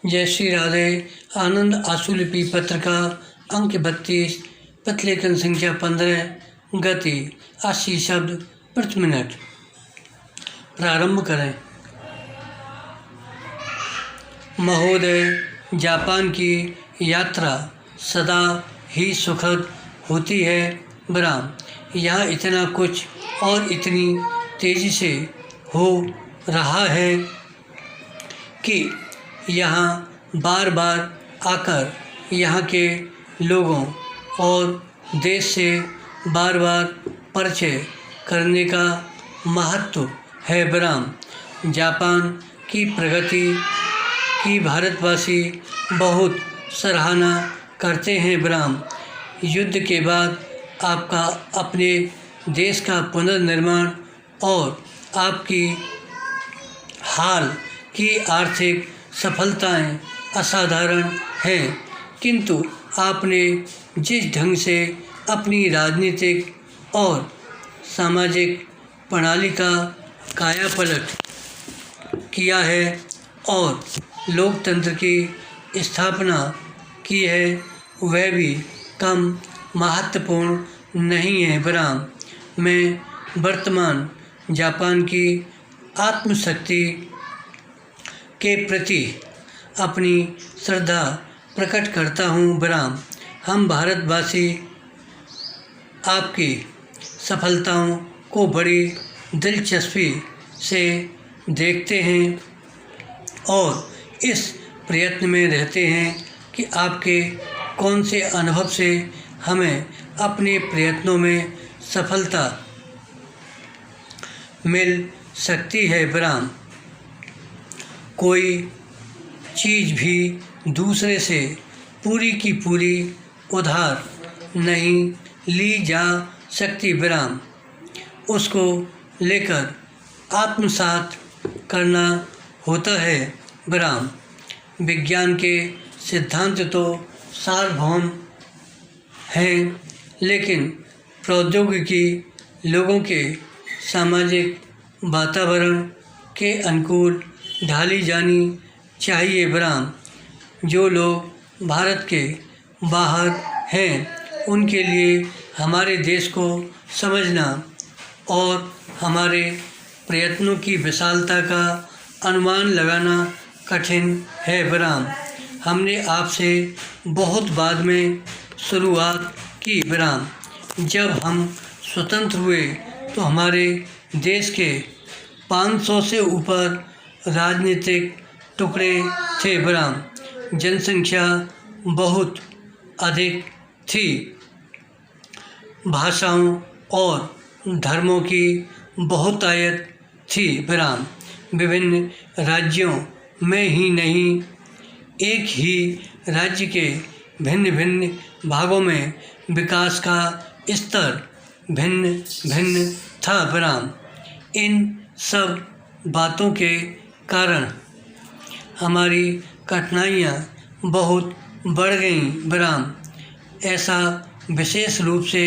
जय श्री राधे। आनंद आशुलिपि पत्रिका अंक 32, प्रतिलेखन संख्या 15, गति 80 शब्द प्रति मिनट। प्रारंभ करें। महोदय, जापान की यात्रा सदा ही सुखद होती है। ब्राम, यहाँ इतना कुछ और इतनी तेज़ी से हो रहा है कि यहाँ बार बार आकर यहाँ के लोगों और देश से बार बार परिचय करने का महत्व है। ब्राम, जापान की प्रगति की भारतवासी बहुत सराहना करते हैं। ब्राम, युद्ध के बाद आपका अपने देश का पुनर्निर्माण और आपकी हाल की आर्थिक सफलताएं असाधारण हैं, किंतु आपने जिस ढंग से अपनी राजनीतिक और सामाजिक प्रणाली का कायापलट किया है और लोकतंत्र की स्थापना की है, वह भी कम महत्वपूर्ण नहीं है। ब्राम, मैं वर्तमान जापान की आत्मशक्ति के प्रति अपनी श्रद्धा प्रकट करता हूँ। ब्राम, हम भारतवासी आपकी सफलताओं को बड़ी दिलचस्पी से देखते हैं और इस प्रयत्न में रहते हैं कि आपके कौन से अनुभव से हमें अपने प्रयत्नों में सफलता मिल सकती है। ब्राम, कोई चीज़ भी दूसरे से पूरी की पूरी उधार नहीं ली जा सकती। ब्राम, उसको लेकर आत्मसात करना होता है। ब्राम, विज्ञान के सिद्धांत तो सार्वभौम हैं, लेकिन प्रौद्योगिकी लोगों के सामाजिक वातावरण के अनुकूल ढाली जानी चाहिए। ब्राम, जो लोग भारत के बाहर हैं उनके लिए हमारे देश को समझना और हमारे प्रयत्नों की विशालता का अनुमान लगाना कठिन है। ब्राम, हमने आपसे बहुत बाद में शुरुआत की। ब्राम, जब हम स्वतंत्र हुए तो हमारे देश के 500 से ऊपर राजनीतिक टुकड़े थे। ब्राम, जनसंख्या बहुत अधिक थी, भाषाओं और धर्मों की बहुतायत थी। ब्राम, विभिन्न राज्यों में ही नहीं, एक ही राज्य के भिन्न भिन्न भागों में विकास का स्तर भिन्न भिन्न था। ब्राम, इन सब बातों के कारण हमारी कठिनाइयाँ बहुत बढ़ गईं। ब्राम, ऐसा विशेष रूप से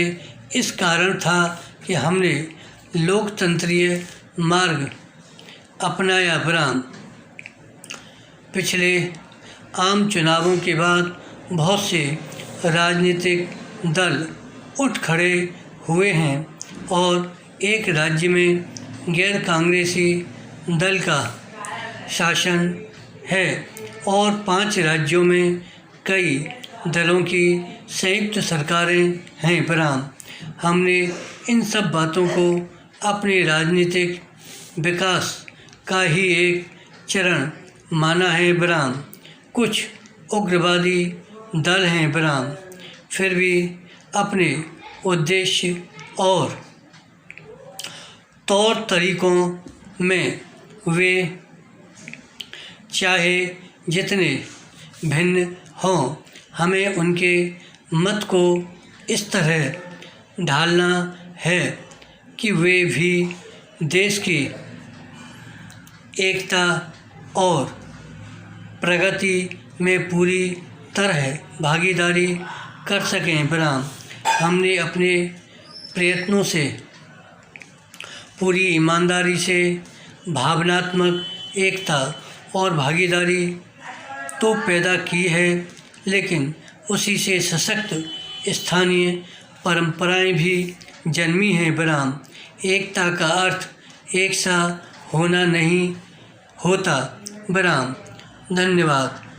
इस कारण था कि हमने लोकतंत्रीय मार्ग अपनाया। ब्राम, पिछले आम चुनावों के बाद बहुत से राजनीतिक दल उठ खड़े हुए हैं और एक राज्य में गैर कांग्रेसी दल का शासन है और 5 राज्यों में कई दलों की संयुक्त सरकारें हैं। ब्राम, हमने इन सब बातों को अपने राजनीतिक विकास का ही एक चरण माना है। ब्राम, कुछ उग्रवादी दल हैं। ब्राम, फिर भी अपने उद्देश्य और तौर तरीकों में वे चाहे जितने भिन्न हों, हमें उनके मत को इस तरह ढालना है कि वे भी देश की एकता और प्रगति में पूरी तरह भागीदारी कर सकें। ब्राम, हमने अपने प्रयत्नों से पूरी ईमानदारी से भावनात्मक एकता और भागीदारी तो पैदा की है, लेकिन उसी से सशक्त स्थानीय परंपराएं भी जन्मी हैं। बराम, एकता का अर्थ एक सा होना नहीं होता। बराम, धन्यवाद।